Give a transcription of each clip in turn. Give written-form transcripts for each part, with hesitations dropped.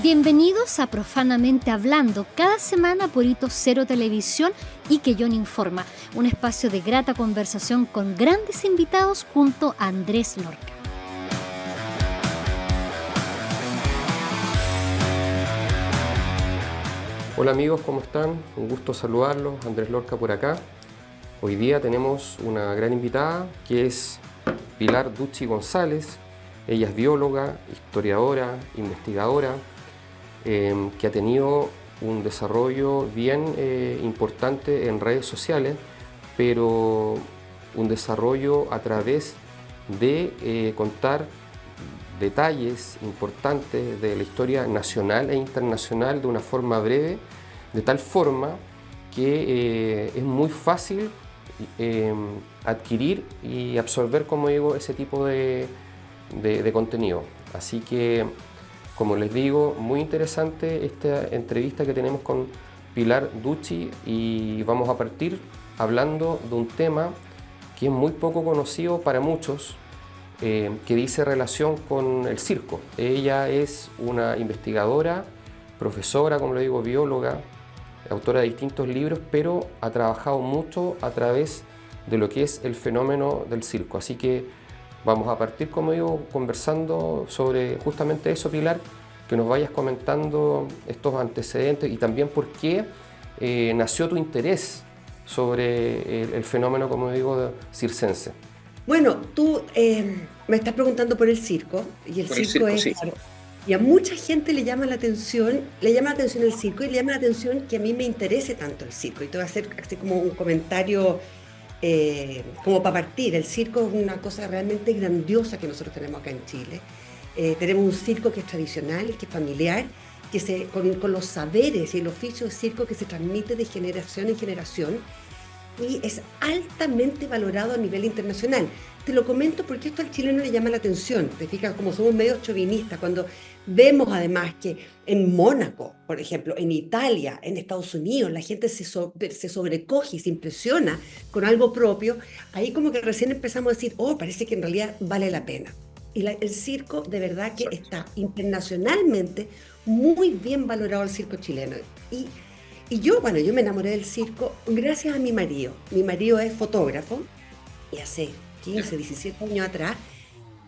Bienvenidos a Profanamente Hablando, cada semana por Hito Cero Televisión y Quellón Informa, un espacio de grata conversación con grandes invitados junto a Andrés Lorca. Hola amigos, ¿cómo están? Un gusto saludarlos, Andrés Lorca por acá. Hoy día tenemos una gran invitada que es Pilar Ducci González. Ella es bióloga, historiadora, investigadora, que ha tenido un desarrollo bien importante en redes sociales, pero un desarrollo a través de contar detalles importantes de la historia nacional e internacional de una forma breve, de tal forma que es muy fácil adquirir y absorber, como digo, ese tipo de contenido. Así que, como les digo, muy interesante esta entrevista que tenemos con Pilar Ducci y vamos a partir hablando de un tema que es muy poco conocido para muchos, que dice relación con el circo. Ella es una investigadora, profesora, como le digo, bióloga, autora de distintos libros, pero ha trabajado mucho a través de lo que es el fenómeno del circo. Así que vamos a partir, como digo, conversando sobre justamente eso, Pilar, que nos vayas comentando estos antecedentes y también por qué nació tu interés sobre el fenómeno, como digo, circense. Bueno, tú me estás preguntando por el circo, y el circo es, sí. claro, y a mucha gente le llama la atención el circo y le llama la atención que a mí me interese tanto el circo. Y te voy a hacer así como un comentario como para partir. El circo es una cosa realmente grandiosa que nosotros tenemos acá en Chile. Tenemos un circo que es tradicional, que es familiar, con los saberes y el oficio de circo que se transmite de generación en generación y es altamente valorado a nivel internacional. Te lo comento porque esto al chileno le llama la atención. Te fijas, como somos medio chauvinistas, cuando vemos además que en Mónaco, por ejemplo, en Italia, en Estados Unidos, la gente se sobrecoge y se impresiona con algo propio, ahí como que recién empezamos a decir, oh, parece que en realidad vale la pena. Y el circo de verdad que está internacionalmente muy bien valorado, el circo chileno. Y yo me enamoré del circo gracias a mi marido. Mi marido es fotógrafo y hace 15, 17 años atrás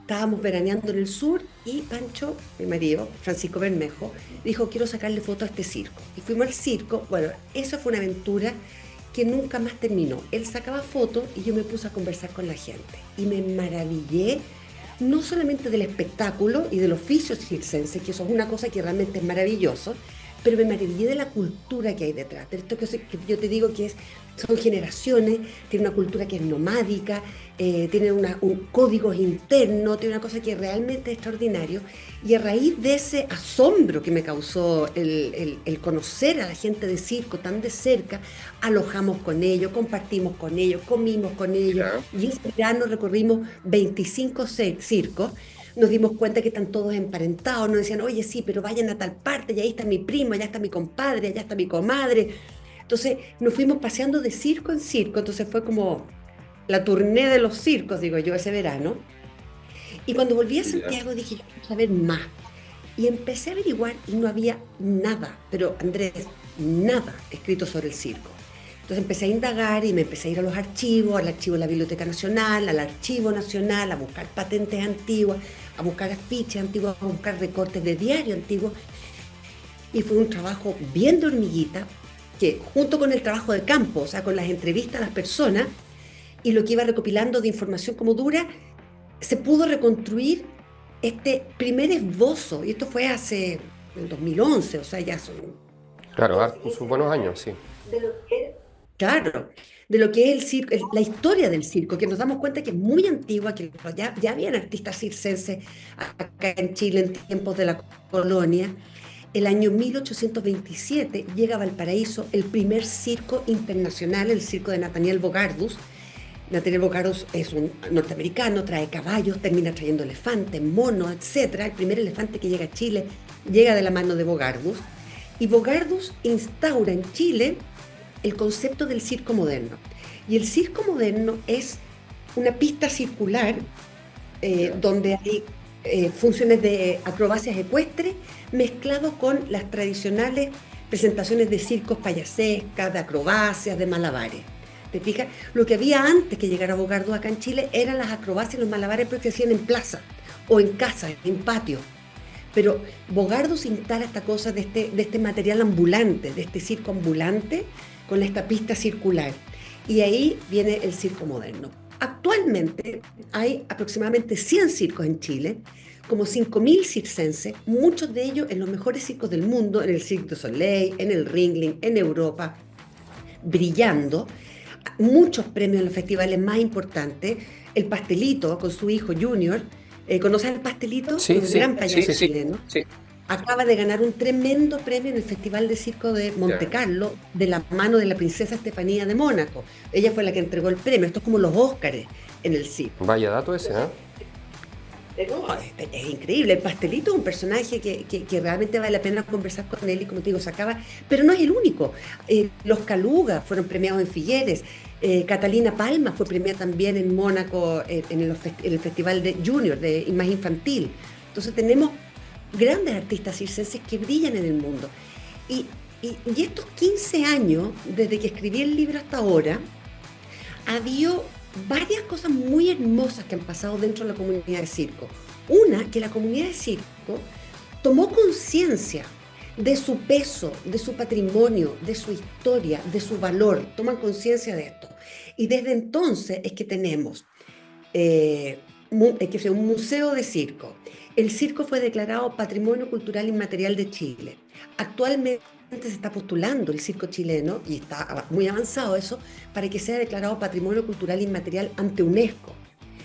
estábamos veraneando en el sur y Pancho, mi marido, Francisco Bermejo, dijo, quiero sacarle foto a este circo. Y fuimos al circo. Bueno, eso fue una aventura que nunca más terminó. Él sacaba fotos y yo me puse a conversar con la gente. Y me maravillé no solamente del espectáculo y del oficio circense, que eso es una cosa que realmente es maravilloso, pero me maravillé de la cultura que hay detrás, de esto que yo te digo que son generaciones, tiene una cultura que es nomádica, tiene un códigos internos, tiene una cosa que realmente es extraordinario, y a raíz de ese asombro que me causó el conocer a la gente de circo tan de cerca, alojamos con ellos, compartimos con ellos, comimos con ellos, y ese verano recorrimos 25 circos. Nos dimos cuenta que están todos emparentados, nos decían, oye, sí, pero vayan a tal parte, y ahí está mi primo, allá está mi compadre, allá está mi comadre. Entonces nos fuimos paseando de circo en circo, entonces fue como la tournée de los circos, digo yo, ese verano. Y cuando volví a Santiago dije, yo quiero saber más. Y empecé a averiguar y no había nada, pero Andrés, nada escrito sobre el circo. Entonces empecé a indagar y me empecé a ir a los archivos, al archivo de la Biblioteca Nacional, al Archivo Nacional, a buscar patentes antiguas, a buscar afiches antiguos, a buscar recortes de diario antiguos. Y fue un trabajo bien de hormiguita, que junto con el trabajo de campo, o sea, con las entrevistas a las personas y lo que iba recopilando de información como dura, se pudo reconstruir este primer esbozo. Y esto fue en el 2011, o sea, ya son... Claro, sus buenos años, sí. Claro, de lo que es el circo, la historia del circo, que nos damos cuenta que es muy antigua, que ya habían artistas circenses acá en Chile en tiempos de la colonia. El año 1827 llega a Valparaíso el primer circo internacional, el circo de Nathaniel Bogardus. Nathaniel Bogardus es un norteamericano, trae caballos, termina trayendo elefantes, monos, etc. El primer elefante que llega a Chile llega de la mano de Bogardus. Y Bogardus instaura en Chile el concepto del circo moderno. Y el circo moderno es una pista circular donde hay funciones de acrobacias ecuestres mezclados con las tradicionales presentaciones de circos payasescas, de acrobacias, de malabares. ¿Te fijas? Lo que había antes que llegara Bogardus acá en Chile eran las acrobacias y los malabares, pero que se hacían en plaza o en casa, en patio. Pero Bogardus instala esta cosa de este material ambulante, de este circo ambulante con esta pista circular. Y ahí viene el circo moderno. Actualmente hay aproximadamente 100 circos en Chile, como 5.000 circenses, muchos de ellos en los mejores circos del mundo, en el Cirque du Soleil, en el Ringling, en Europa, brillando. Muchos premios en los festivales más importantes. El Pastelito, con su hijo Junior, ¿conoces el Pastelito? Sí, Un sí, gran payaso sí, chileno. sí. Acaba de ganar un tremendo premio en el Festival de Circo de Monte Carlo, de la mano de la princesa Estefanía de Mónaco. Ella fue la que entregó el premio. Esto es como los Óscares en el circo. Vaya dato ese, ¿eh? No, es increíble. El Pastelito es un personaje que realmente vale la pena conversar con él y, como te digo, sacaba. Pero no es el único. Los Calugas fueron premiados en Figueres. Catalina Palma fue premiada también en Mónaco en el Festival de Junior, de más infantil. Entonces tenemos grandes artistas circenses que brillan en el mundo. Y estos 15 años, desde que escribí el libro hasta ahora, ha habido varias cosas muy hermosas que han pasado dentro de la comunidad de circo. Una, que la comunidad de circo tomó conciencia de su peso, de su patrimonio, de su historia, de su valor. Toman conciencia de esto. Y desde entonces es que tenemos un museo de circo. El circo fue declarado Patrimonio Cultural Inmaterial de Chile. Actualmente se está postulando el circo chileno, y está muy avanzado eso, para que sea declarado Patrimonio Cultural Inmaterial ante UNESCO.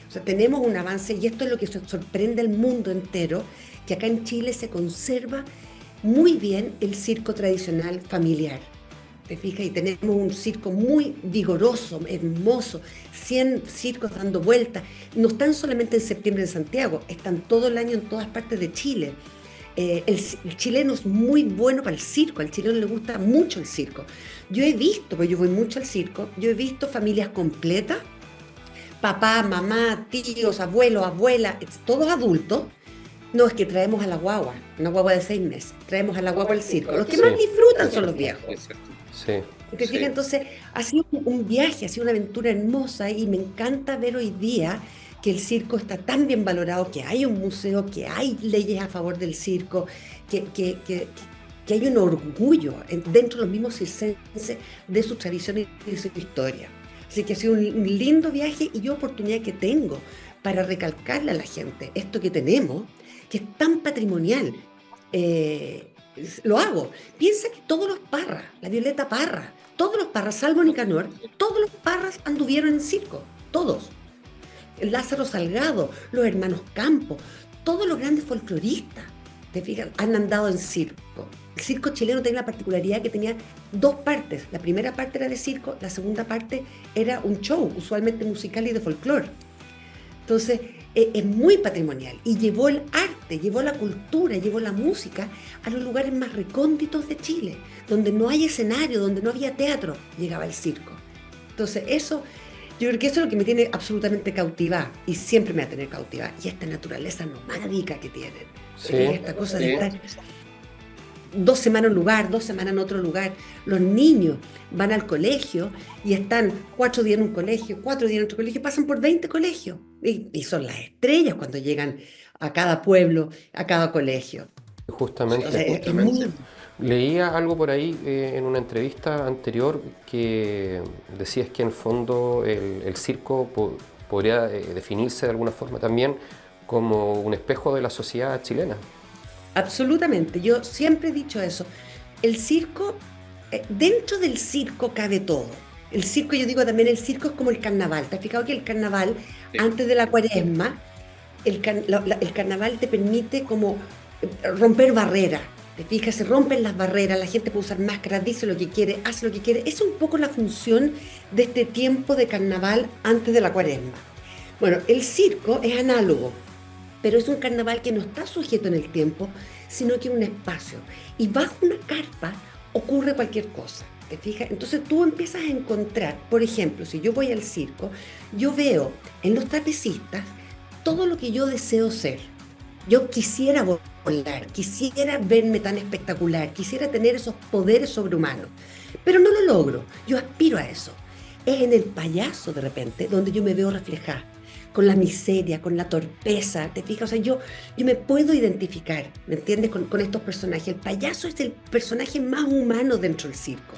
O sea, tenemos un avance, y esto es lo que sorprende al mundo entero, que acá en Chile se conserva muy bien el circo tradicional familiar. ¿Te fijas? Y tenemos un circo muy vigoroso, hermoso, 100 circos dando vueltas. No están solamente en septiembre en Santiago, están todo el año en todas partes de Chile. El chileno es muy bueno para el circo, al chileno le gusta mucho el circo. Yo he visto, porque yo voy mucho al circo, yo he visto familias completas, papá, mamá, tíos, abuelos, abuelas, todos adultos. No, es que traemos a la guagua, una guagua de 6 meses, traemos a la guagua al circo. Los que más disfrutan son los viejos. Sí. ¿Te fijas? Entonces, ha sido un viaje, ha sido una aventura hermosa, y me encanta ver hoy día que el circo está tan bien valorado, que hay un museo, que hay leyes a favor del circo, que hay un orgullo dentro de los mismos circenses de sus tradiciones y de su historia. Así que ha sido un lindo viaje, y yo oportunidad que tengo para recalcarle a la gente esto que tenemos, que es tan patrimonial. Lo hago. Piensa que todos los Parras, la Violeta Parra, todos los Parras, salvo Nicanor, todos los Parras anduvieron en circo, todos. El Lázaro Salgado, los hermanos Campos, todos los grandes folcloristas, te fijas, han andado en circo. El circo chileno tenía la particularidad que tenía 2 partes. La primera parte era de circo, la segunda parte era un show, usualmente musical y de folclore. Entonces, es muy patrimonial, y llevó el arte, llevó la cultura, llevó la música a los lugares más recónditos de Chile, donde no hay escenario, donde no había teatro, llegaba el circo. Entonces, yo creo que eso es lo que me tiene absolutamente cautivada, y siempre me va a tener cautivada, y esta naturaleza nomadica que tienen. Sí, esta cosa de estar 2 semanas en un lugar, 2 semanas en otro lugar. Los niños van al colegio y están 4 días en un colegio, 4 días en otro colegio, pasan por 20 colegios, y son las estrellas cuando llegan a cada pueblo, a cada colegio. Justamente. O sea, es muy... Leía algo por ahí en una entrevista anterior que decías que en el fondo el circo podría definirse de alguna forma también como un espejo de la sociedad chilena. Absolutamente, yo siempre he dicho eso. El circo, dentro del circo cabe todo. El circo, yo digo también, el circo es como el carnaval. ¿Te has fijado que el carnaval, antes de la Cuaresma, el carnaval te permite como romper barreras? Te fijas, se rompen las barreras, la gente puede usar máscaras, dice lo que quiere, hace lo que quiere. Es un poco la función de este tiempo de carnaval antes de la Cuaresma. Bueno, el circo es análogo, pero es un carnaval que no está sujeto en el tiempo, sino que es un espacio. Y bajo una carpa ocurre cualquier cosa, ¿te fijas? Entonces tú empiezas a encontrar, por ejemplo, si yo voy al circo, yo veo en los trapecistas todo lo que yo deseo ser. Yo quisiera volar, quisiera verme tan espectacular, quisiera tener esos poderes sobrehumanos, pero no lo logro. Yo aspiro a eso. Es en el payaso de repente donde yo me veo reflejada, con la miseria, con la torpeza, ¿te fijas? O sea, yo me puedo identificar, ¿me entiendes? Con estos personajes. El payaso es el personaje más humano dentro del circo,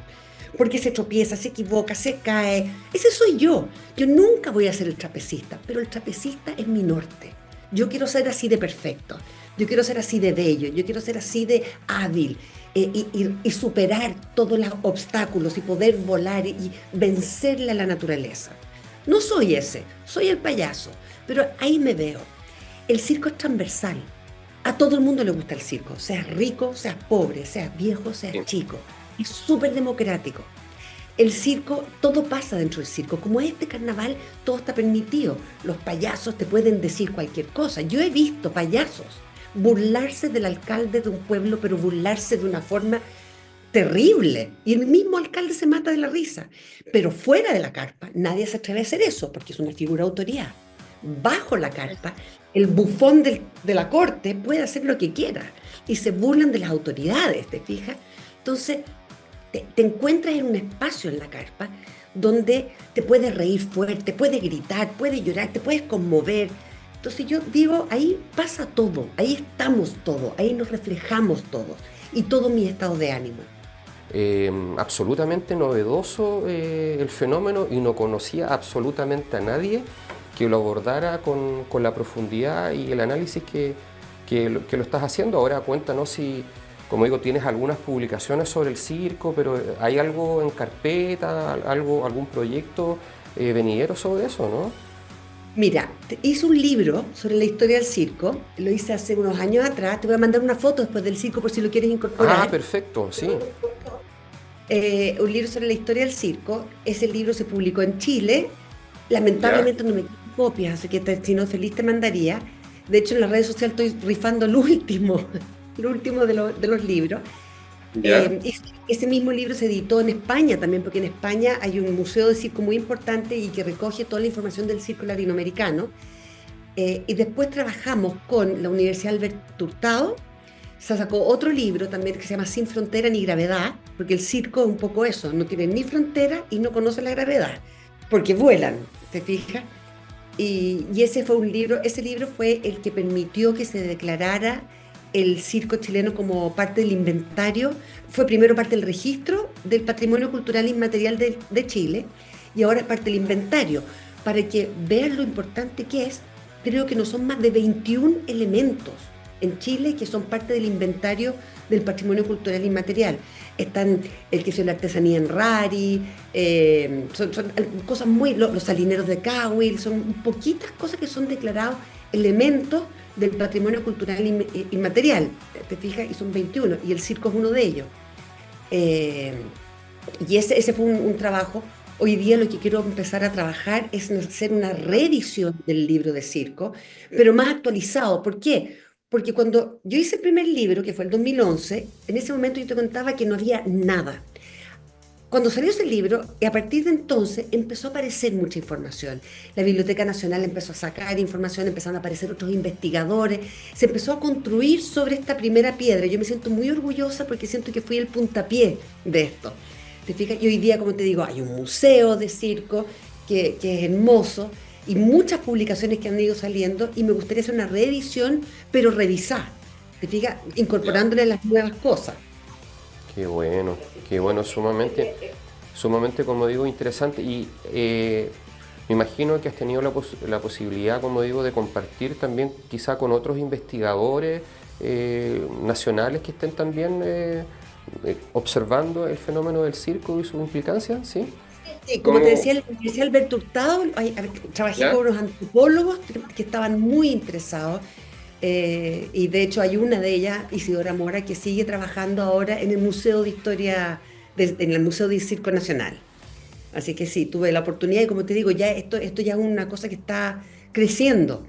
porque se tropieza, se equivoca, se cae. Ese soy yo. Yo nunca voy a ser el trapecista, pero el trapecista es mi norte. Yo quiero ser así de perfecto, yo quiero ser así de bello, yo quiero ser así de hábil, y superar todos los obstáculos y poder volar y vencerle a la naturaleza. No soy ese, soy el payaso, pero ahí me veo. El circo es transversal. A todo el mundo le gusta el circo, seas rico, seas pobre, seas viejo, seas chico. Es súper democrático. El circo, todo pasa dentro del circo. Como este carnaval, todo está permitido. Los payasos te pueden decir cualquier cosa. Yo he visto payasos burlarse del alcalde de un pueblo, pero burlarse de una forma terrible. Y el mismo alcalde se mata de la risa. Pero fuera de la carpa, nadie se atreve a hacer eso, porque es una figura de autoridad. Bajo la carpa, el bufón de la corte puede hacer lo que quiera. Y se burlan de las autoridades, ¿te fijas? Entonces, te encuentras en un espacio en la carpa donde te puedes reír fuerte, puedes gritar, puedes llorar, te puedes conmover. Entonces yo digo, ahí pasa todo, ahí estamos todos, ahí nos reflejamos todos y todo mi estado de ánimo. Absolutamente novedoso el fenómeno, y no conocía absolutamente a nadie que lo abordara con la profundidad y el análisis que lo estás haciendo. Ahora cuéntanos si, como digo, tienes algunas publicaciones sobre el circo, pero ¿hay algo en carpeta, algún proyecto venidero sobre eso, no? Mira, hice un libro sobre la historia del circo, lo hice hace unos años atrás, te voy a mandar una foto después del circo por si lo quieres incorporar. Ah, perfecto, sí. Un libro sobre la historia del circo, ese libro se publicó en Chile, lamentablemente no me quedan copias, así que si no feliz te mandaría. De hecho en las redes sociales estoy rifando el último de los libros. Ese mismo libro se editó en España también, porque en España hay un museo de circo muy importante y que recoge toda la información del circo latinoamericano. Y después trabajamos con la Universidad Alberto Hurtado, se sacó otro libro también que se llama Sin Frontera ni Gravedad, porque el circo es un poco eso, no tiene ni frontera y no conoce la gravedad, porque vuelan, ¿te fijas? Y ese libro fue el que permitió que se declarara el circo chileno como parte del inventario. Fue primero parte del registro del patrimonio cultural inmaterial de Chile, y ahora es parte del inventario. Para que vean lo importante que es, creo que no son más de 21 elementos en Chile que son parte del inventario del patrimonio cultural inmaterial. Están el que es la artesanía en Rari, son cosas los salineros de Cahuil, son poquitas cosas que son declarados elementos del patrimonio cultural inmaterial, ¿te fijas? Y son 21, y el circo es uno de ellos. Y ese fue un trabajo. Hoy día lo que quiero empezar a trabajar es hacer una reedición del libro de circo, pero más actualizado. ¿Por qué? Porque cuando yo hice el primer libro, que fue el 2011, en ese momento yo te contaba que no había nada. Cuando salió ese libro, y a partir de entonces empezó a aparecer mucha información. La Biblioteca Nacional empezó a sacar información, empezaron a aparecer otros investigadores, se empezó a construir sobre esta primera piedra. Yo me siento muy orgullosa porque siento que fui el puntapié de esto. ¿Te fijas? Y hoy día, como te digo, hay un museo de circo que es hermoso y muchas publicaciones que han ido saliendo, y me gustaría hacer una reedición, pero revisar, ¿te fijas? Incorporándole las nuevas cosas. Qué bueno, sumamente, como digo, interesante. Y me imagino que has tenido la posibilidad, como digo, de compartir también quizá con otros investigadores nacionales que estén también observando el fenómeno del circo y sus implicancias, ¿sí? Sí, como te decía, en la Universidad Alberto Hurtado trabajé con unos antropólogos que estaban muy interesados. Y de hecho hay una de ellas, Isidora Mora, que sigue trabajando ahora en el Museo de Historia, en el Museo de Circo Nacional. Así que sí, tuve la oportunidad, y como te digo, ya esto ya es una cosa que está creciendo,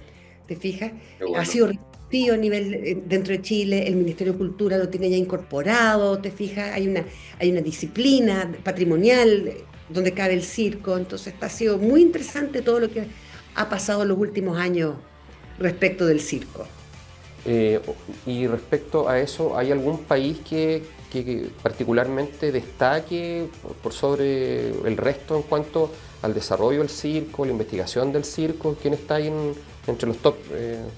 ¿te fijas? Bueno. Ha sido reconocido a nivel dentro de Chile, el Ministerio de Cultura lo tiene ya incorporado, ¿te fijas? Hay una disciplina patrimonial donde cabe el circo, entonces ha sido muy interesante todo lo que ha pasado en los últimos años respecto del circo. Eh, y respecto a eso, ¿hay algún país que particularmente destaque por sobre el resto en cuanto al desarrollo del circo, la investigación del circo? ¿Quién está ahí entre los top?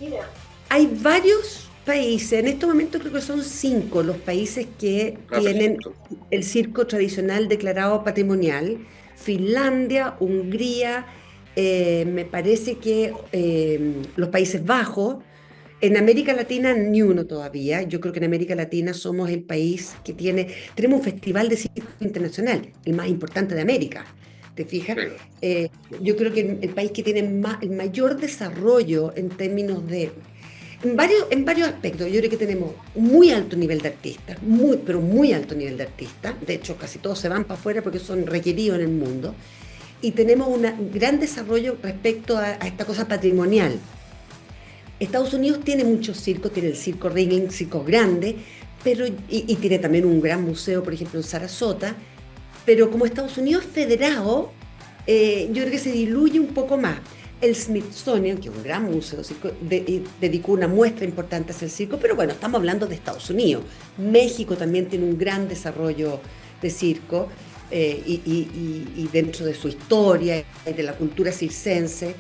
Mira, hay varios países, en este momento creo que son 5 los países que tienen Perfecto. el circo tradicional declarado patrimonial. Finlandia, Hungría, me parece que los Países Bajos. En América Latina ni uno todavía. Yo creo que en América Latina somos el país que tenemos un festival de circo internacional, el más importante de América. ¿Te fijas? Sí. Yo creo que el país que tiene el mayor desarrollo en términos de, en varios aspectos. Yo creo que tenemos un muy alto nivel de artistas, muy, pero muy alto nivel de artistas. De hecho, casi todos se van para afuera porque son requeridos en el mundo. Y tenemos un gran desarrollo respecto a esta cosa patrimonial. Estados Unidos tiene muchos circos, tiene el Circo Ringling, circos grandes, pero, y tiene también un gran museo, por ejemplo, en Sarasota, pero como Estados Unidos es federado, yo creo que se diluye un poco más. El Smithsonian, que es un gran museo, circo, dedicó una muestra importante hacia el circo, pero bueno, estamos hablando de Estados Unidos. México también tiene un gran desarrollo de circo, y dentro de su historia y de la cultura circense.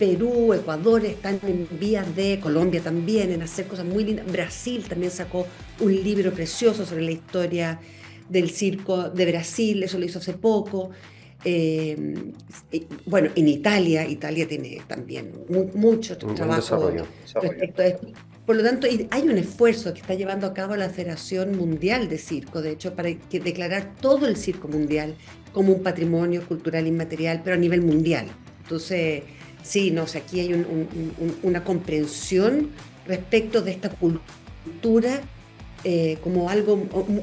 Perú, Ecuador están en vías de, Colombia también, en hacer cosas muy lindas. Brasil también sacó un libro precioso sobre la historia del circo de Brasil, eso lo hizo hace poco. Bueno, en Italia tiene también mucho Un buen trabajo desarrollo. respecto a esto. Por lo tanto, hay un esfuerzo que está llevando a cabo la Federación Mundial de Circo, de hecho, para declarar todo el circo mundial como un patrimonio cultural inmaterial, pero a nivel mundial. Entonces, sí, no, o sea, aquí hay una comprensión respecto de esta cultura como algo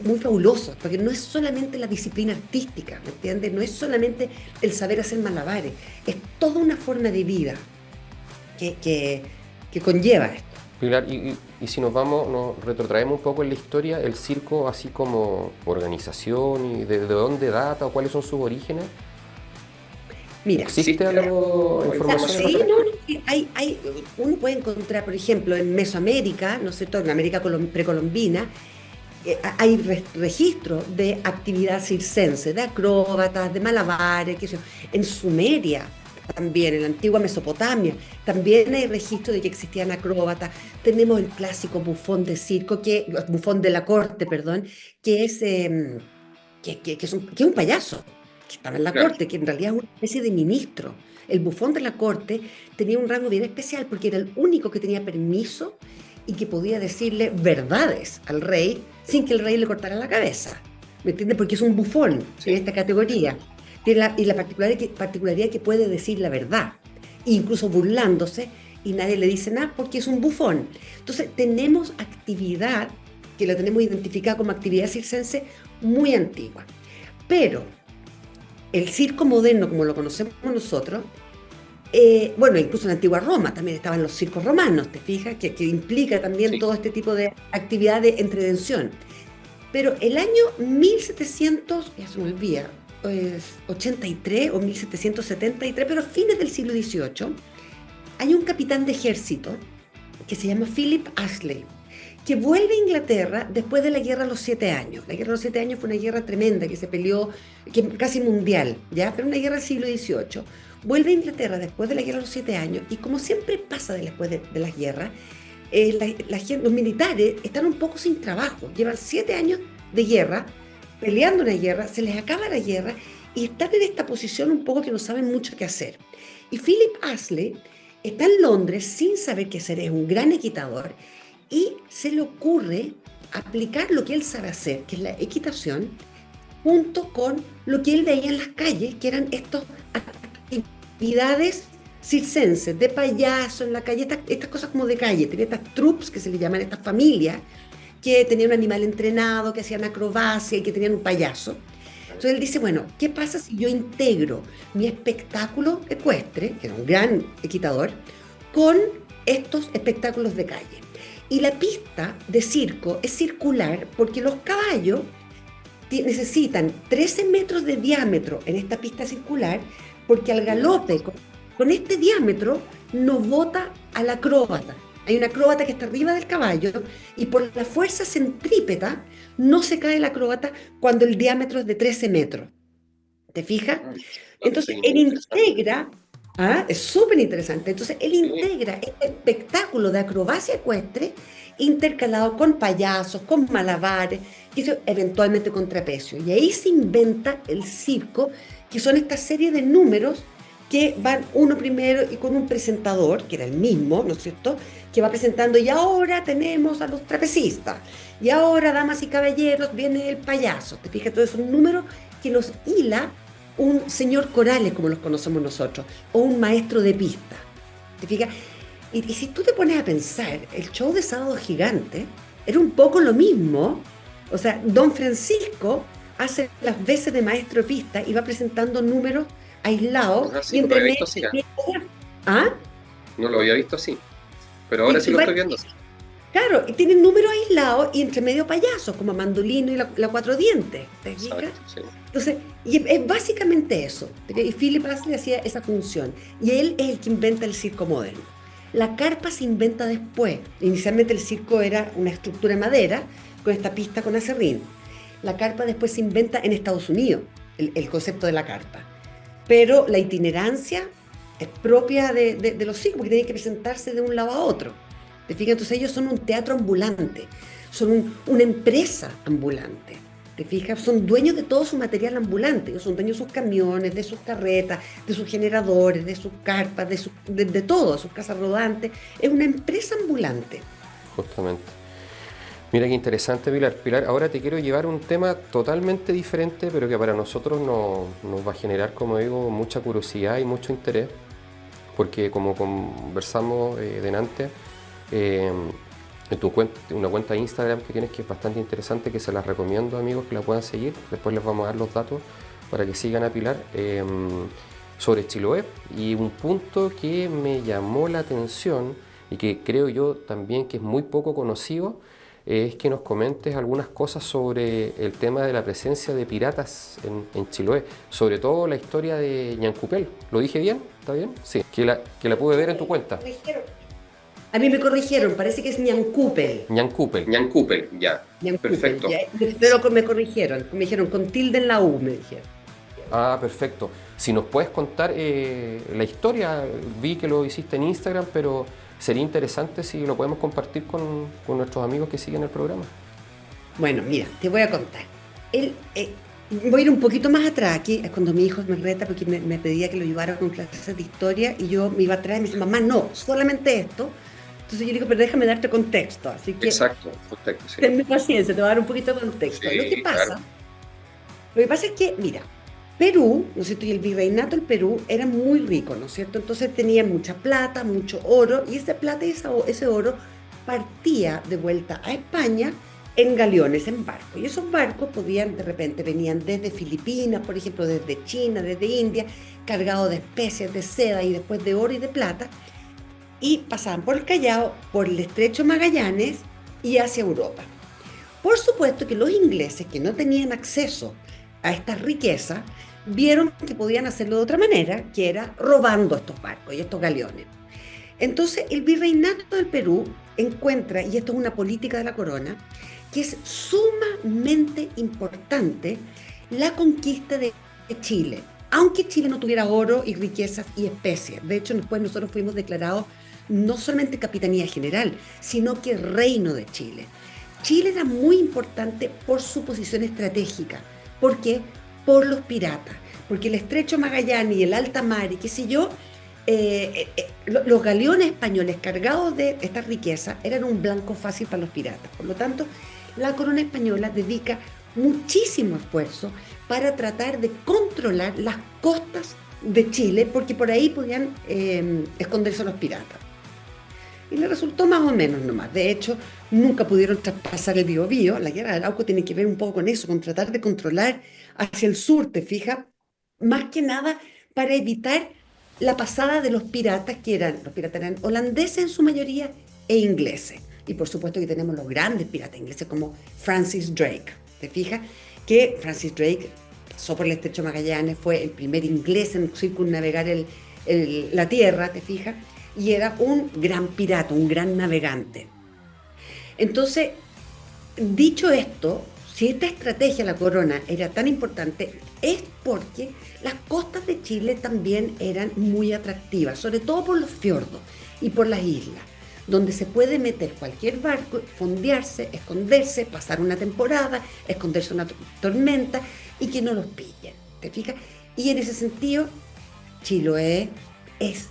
muy fabuloso, porque no es solamente la disciplina artística, ¿me entiendes? No es solamente el saber hacer malabares, es toda una forma de vida que conlleva esto. Pilar, y si nos retrotraemos un poco en la historia, el circo así como organización y de dónde data o cuáles son sus orígenes. Mira, ¿Existe algo, información? sí, uno puede encontrar, por ejemplo, en Mesoamérica, ¿no es cierto?, en América precolombina, hay registros de actividad circense, de acróbatas, de malabares, qué sé yo. En Sumeria también, en la antigua Mesopotamia, también hay registro de que existían acróbatas. Tenemos el clásico bufón de circo, bufón de la corte, perdón, que es, que es un payaso que estaba en la corte, que en realidad es una especie de ministro. El bufón de la corte tenía un rango bien especial porque era el único que tenía permiso y que podía decirle verdades al rey sin que el rey le cortara la cabeza. ¿Me entiendes? Porque es un bufón en esta categoría. Y la particularidad que puede decir la verdad, incluso burlándose, y nadie le dice nada porque es un bufón. Entonces tenemos actividad, que la tenemos identificada como actividad circense muy antigua. Pero el circo moderno, como lo conocemos nosotros, bueno, incluso en la antigua Roma también estaban los circos romanos, ¿te fijas? Que implica también todo este tipo de actividad de entretención. Pero el año 1700, ya se me olvida, 83 o 1773, pero a fines del siglo XVIII, hay un capitán de ejército que se llama Philip Astley, que vuelve a Inglaterra después de la Guerra de los 7 Años. La Guerra de los 7 Años fue una guerra tremenda que se peleó, casi mundial, ¿ya? Pero una guerra del siglo XVIII. Vuelve a Inglaterra después de la Guerra de los 7 Años y como siempre pasa después de las guerras, los militares están un poco sin trabajo. Llevan 7 años de guerra, peleando una guerra, se les acaba la guerra y están en esta posición un poco que no saben mucho qué hacer. Y Philip Astley está en Londres sin saber qué hacer, es un gran equitador, y se le ocurre aplicar lo que él sabe hacer, que es la equitación, junto con lo que él veía en las calles, que eran estas actividades circenses, de payaso en la calle, estas cosas como de calle, tenía estas troupes que se le llaman, estas familias, que tenían un animal entrenado, que hacían acrobacia y que tenían un payaso. Entonces él dice, bueno, ¿qué pasa si yo integro mi espectáculo ecuestre, que era un gran equitador, con estos espectáculos de calle? Y la pista de circo es circular porque los caballos necesitan 13 metros de diámetro en esta pista circular, porque al galope con este diámetro no bota al acróbata. Hay un acróbata que está arriba del caballo y por la fuerza centrípeta no se cae el acróbata cuando el diámetro es de 13 metros. ¿Te fijas? Entonces, Sí, él muy interesante. integra, es súper interesante, entonces él Sí, integra este espectáculo de acrobacia ecuestre intercalado con payasos, con malabares, y eso, eventualmente con trapecio. Y ahí se inventa el circo, que son esta serie de números que van uno primero y con un presentador, que era el mismo, ¿no es cierto?, que va presentando, y ahora tenemos a los trapecistas, y ahora, damas y caballeros, viene el payaso. ¿Te fijas? Todos esos números que los hila un señor Corales, como los conocemos nosotros, o un maestro de pista. ¿Te fijas? Y si tú te pones a pensar, el show de Sábado Gigante era un poco lo mismo. O sea, Don Francisco hace las veces de maestro de pista y va presentando números aislados Ah, sí, y no lo entre había medio... visto así, ¿ah? ¿Ah? No lo había visto así, pero ahora Y, sí y lo va- estoy viendo así. claro, y tienen números aislados y entre medio payasos, como Mandolino y la Cuatro Dientes. ¿Te fijas? Exacto, sí. Entonces, y es básicamente eso. Y Philip Astley hacía esa función. Y él es el que inventa el circo moderno. La carpa se inventa después. Inicialmente el circo era una estructura de madera con esta pista con acerrín. La carpa después se inventa en Estados Unidos, el concepto de la carpa. Pero la itinerancia es propia de los circos, porque tienen que presentarse de un lado a otro. ¿Te fijas? Entonces ellos son un teatro ambulante, son una empresa ambulante. ¿Te fijas? Son dueños de todo su material ambulante. Ellos son dueños de sus camiones, de sus carretas, de sus generadores, de sus carpas, de todo, de sus casas rodantes. Es una empresa ambulante. Justamente. Mira qué interesante, Pilar. Pilar, ahora te quiero llevar un tema totalmente diferente, pero que para nosotros nos va a generar, como digo, mucha curiosidad y mucho interés, porque como conversamos delante, en tu cuenta, una cuenta de Instagram que tienes que es bastante interesante, que se las recomiendo, amigos, que la puedan seguir. Después les vamos a dar los datos para que sigan a Pilar, sobre Chiloé. Y un punto que me llamó la atención y que creo yo también que es muy poco conocido, es que nos comentes algunas cosas sobre el tema de la presencia de piratas en Chiloé, sobre todo la historia de Ñancupel. ¿Lo dije bien? ¿Está bien? Sí, que la pude ver en tu cuenta. A mí me corrigieron, parece que es Ñancupel. Ñancupel. Ñancupel, ya. Ñancupel, Perfecto. ya. Pero me corrigieron, con tilde en la U, me dijeron. Ah, perfecto. Si nos puedes contar la historia, vi que lo hiciste en Instagram, pero sería interesante si lo podemos compartir con nuestros amigos que siguen el programa. Bueno, mira, te voy a contar. Voy a ir un poquito más atrás. Aquí es cuando mi hijo me reta porque me pedía que lo llevara con clases de historia y yo me iba atrás y me dice, mamá, no, solamente esto. Entonces yo le digo, pero déjame darte contexto. Así que Exacto, perfecto, sí. tenme paciencia, te voy a dar un poquito de contexto. Sí, Lo que claro. pasa es que, mira, Perú, ¿no es cierto? Y el virreinato del Perú era muy rico, ¿no es cierto? Entonces tenían mucha plata, mucho oro, y esa plata y ese oro partía de vuelta a España en galeones, en barcos. Y esos barcos podían, de repente, venían desde Filipinas, por ejemplo, desde China, desde India, cargados de especias, de seda y después de oro y de plata, y pasaban por el Callao, por el estrecho Magallanes y hacia Europa. Por supuesto que los ingleses, que no tenían acceso a estas riquezas, vieron que podían hacerlo de otra manera, que era robando estos barcos y estos galeones. Entonces, el virreinato del Perú encuentra, y esto es una política de la corona, que es sumamente importante la conquista de Chile, aunque Chile no tuviera oro y riquezas y especies. De hecho, después nosotros fuimos declarados no solamente Capitanía General, sino que Reino de Chile. Chile era muy importante por su posición estratégica. ¿Por qué? Por los piratas. Porque el estrecho Magallanes y el alta mar y qué sé yo, los galeones españoles cargados de esta riqueza eran un blanco fácil para los piratas. Por lo tanto, la corona española dedica muchísimo esfuerzo para tratar de controlar las costas de Chile, porque por ahí podían esconderse los piratas. Y le resultó más o menos nomás. De hecho, nunca pudieron traspasar el Biobío. La guerra del Arauco tiene que ver un poco con eso, con tratar de controlar hacia el sur, ¿te fijas? Más que nada para evitar la pasada de los piratas, los piratas eran holandeses en su mayoría e ingleses. Y por supuesto que tenemos los grandes piratas ingleses como Francis Drake, ¿te fijas? Que Francis Drake pasó por el estrecho Magallanes, fue el primer inglés en circunnavegar la tierra, ¿te fijas? y era un gran pirata, un gran navegante. Entonces, dicho esto, si esta estrategia, la corona, era tan importante, es porque las costas de Chile también eran muy atractivas, sobre todo por los fiordos y por las islas, donde se puede meter cualquier barco, fondearse, esconderse, pasar una temporada, esconderse una tormenta y que no los pillen. ¿Te fijas? Y en ese sentido, Chiloé es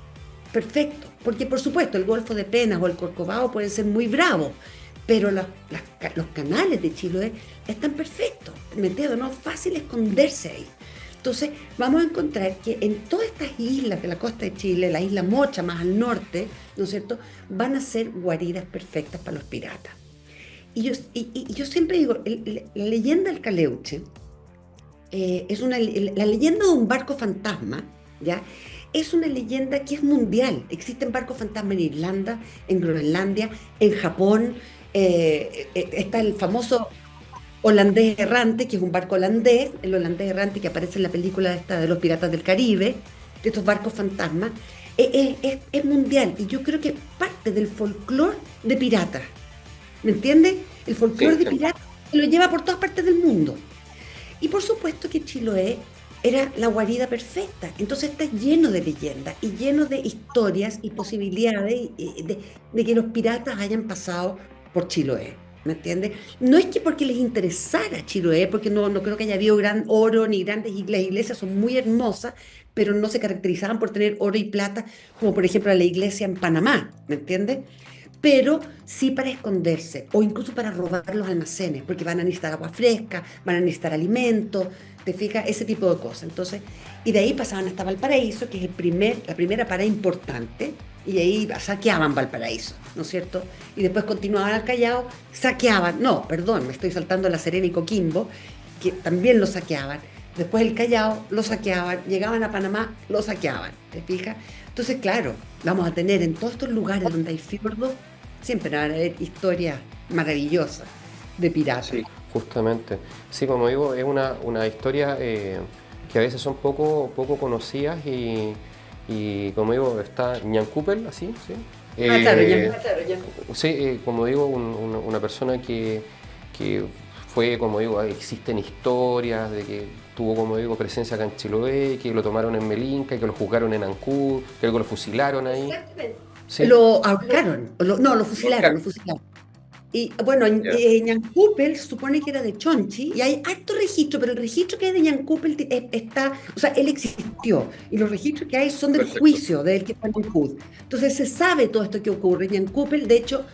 perfecto, porque por supuesto el Golfo de Penas o el Corcovado pueden ser muy bravos, pero los canales de Chiloé están perfectos, ¿me entiendes? No es fácil esconderse ahí. Entonces vamos a encontrar que en todas estas islas de la costa de Chile, la isla Mocha más al norte, ¿no es cierto?, van a ser guaridas perfectas para los piratas. Y yo siempre digo, la leyenda del Caleuche es la leyenda de un barco fantasma, ¿ya? Es una leyenda que es mundial. Existen barcos fantasma en Irlanda, en Groenlandia, en Japón. Está el famoso holandés errante, que es un barco holandés, el holandés errante que aparece en la película esta de los Piratas del Caribe, de estos barcos fantasmas. Es mundial y yo creo que es parte del folclore de piratas. ¿Me entiendes? El folclore de piratas lo lleva por todas partes del mundo. Y por supuesto que Chiloé era la guarida perfecta. Entonces está lleno de leyendas y lleno de historias y posibilidades de que los piratas hayan pasado por Chiloé. ¿Me entiendes? No es que porque les interesara Chiloé, porque no creo que haya habido gran oro ni grandes iglesias. Las iglesias son muy hermosas, pero no se caracterizaban por tener oro y plata, como por ejemplo la iglesia en Panamá, ¿me entiendes? Pero sí para esconderse o incluso para robar los almacenes, porque van a necesitar agua fresca, van a necesitar alimentos, te fijas, ese tipo de cosas. Entonces, y de ahí pasaban hasta Valparaíso, que es la primera parada importante, y ahí saqueaban Valparaíso, ¿no es cierto? Y después continuaban al Callao, saqueaban, no, perdón, me estoy saltando La Serena y Coquimbo, que también lo saqueaban. Después el Callao lo saqueaban, llegaban a Panamá, lo saqueaban, ¿te fijas? Entonces, claro, vamos a tener en todos estos lugares donde hay fiordos, siempre van a haber historias maravillosas de piratas. Sí, justamente. Sí, como digo, es una historia que a veces son poco conocidas y como digo, está Ñancúpel, así, ¿sí? Claro, ya. Sí, como digo, una persona que fue, como digo, existen historias de que tuvo, como digo, presencia acá en Chiloé, que lo tomaron en Melinca, que lo juzgaron en Ancud, que luego lo fusilaron ahí. Exactamente. Sí. Lo ahorcaron, lo fusilaron. Y bueno, Ñancúpel se supone que era de Chonchi y hay harto registro, pero el registro que hay de Ñancúpel está, o sea, él existió y los registros que hay son del juicio de él que está en Ancud. Entonces se sabe todo esto que ocurre. Ñancúpel, de hecho,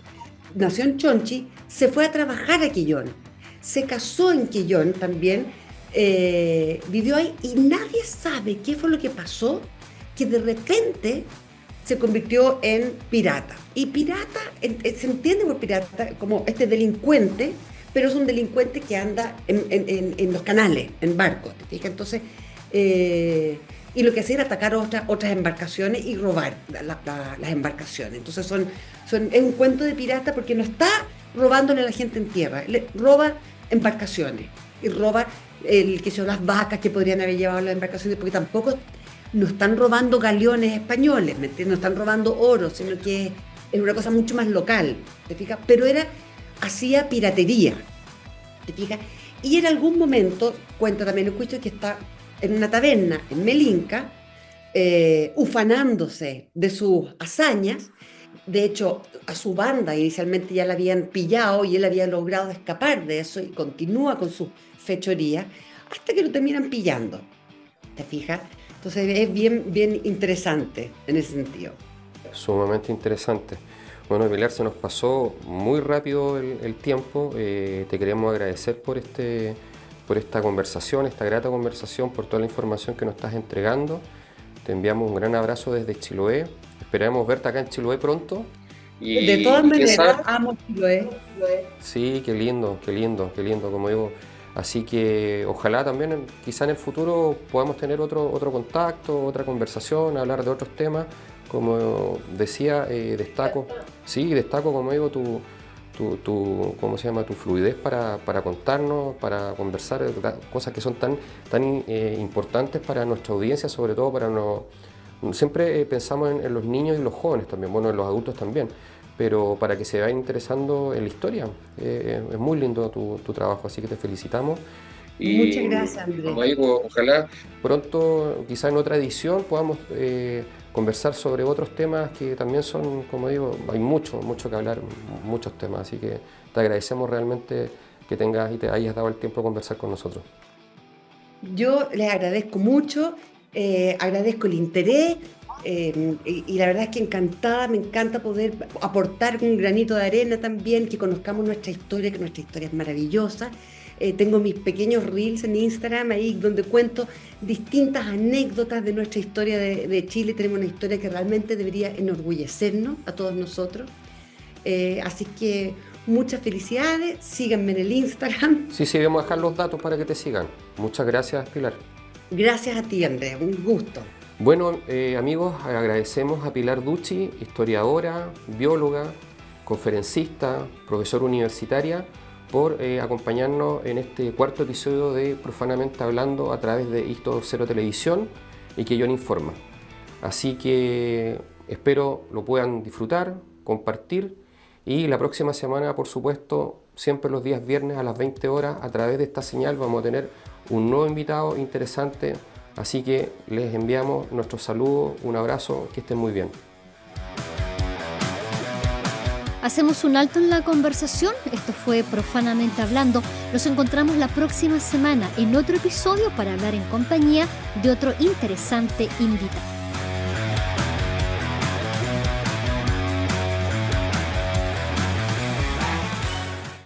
nació en Chonchi, se fue a trabajar a Quillón, se casó en Quillón también, vivió ahí y nadie sabe qué fue lo que pasó, que de repente se convirtió en pirata. Y pirata, se entiende por pirata como este delincuente, pero es un delincuente que anda en los canales, en barcos, ¿te fijas? Entonces, y lo que hacía era atacar otras embarcaciones y robar las embarcaciones. Entonces es un cuento de pirata porque no está robándole a la gente en tierra, le roba embarcaciones y roba las vacas que podrían haber llevado las embarcaciones, porque tampoco no están robando galeones españoles, ¿me entiendes? No están robando oro, sino que es una cosa mucho más local, ¿te fijas? Pero hacía piratería, ¿te fijas? Y en algún momento, cuenta también el juicio, que está en una taberna en Melinca, ufanándose de sus hazañas. De hecho, a su banda inicialmente ya la habían pillado y él había logrado escapar de eso y continúa con sus fechorías hasta que lo terminan pillando, ¿te fijas? Entonces es bien interesante en ese sentido. Sumamente interesante. Bueno, Pilar, se nos pasó muy rápido el tiempo. Te queremos agradecer por esta conversación, esta grata conversación, por toda la información que nos estás entregando. Te enviamos un gran abrazo desde Chiloé. Esperamos verte acá en Chiloé pronto. De todas maneras, amo Chiloé. Sí, qué lindo, como digo. Así que ojalá también quizá en el futuro podamos tener otro contacto, otra conversación, hablar de otros temas. Como decía, destaco, como digo, ¿cómo se llama? Tu fluidez para contarnos, para conversar, cosas que son tan importantes para nuestra audiencia, sobre todo para Siempre pensamos en los niños y los jóvenes también, bueno, en los adultos también, pero para que se vayan interesando en la historia. Es muy lindo tu trabajo, así que te felicitamos. Muchas gracias, Andrés. Como digo, ojalá pronto, quizá en otra edición, podamos conversar sobre otros temas que también son, como digo, hay mucho que hablar, muchos temas, así que te agradecemos realmente que tengas y te hayas dado el tiempo de conversar con nosotros. Yo les agradezco mucho, agradezco el interés y la verdad es que encantada, me encanta poder aportar un granito de arena también, que conozcamos nuestra historia, que nuestra historia es maravillosa. Tengo mis pequeños reels en Instagram ahí donde cuento distintas anécdotas de nuestra historia de Chile. Tenemos una historia que realmente debería enorgullecernos a todos nosotros. Así que muchas felicidades, síganme en el Instagram. Sí, vamos a dejar los datos para que te sigan. Muchas gracias, Pilar. Gracias a ti, Andrea, un gusto. Bueno, amigos, agradecemos a Pilar Ducci, historiadora, bióloga, conferencista, profesora universitaria, por acompañarnos en este cuarto episodio de Profanamente Hablando a través de Isto Cero Televisión y que John Informa. Así que espero lo puedan disfrutar, compartir y la próxima semana, por supuesto, siempre los días viernes a las 20 horas, a través de esta señal vamos a tener un nuevo invitado interesante. Así que les enviamos nuestro saludo, un abrazo, que estén muy bien. Hacemos un alto en la conversación. Esto fue Profanamente Hablando. Nos encontramos la próxima semana en otro episodio para hablar en compañía de otro interesante invitado.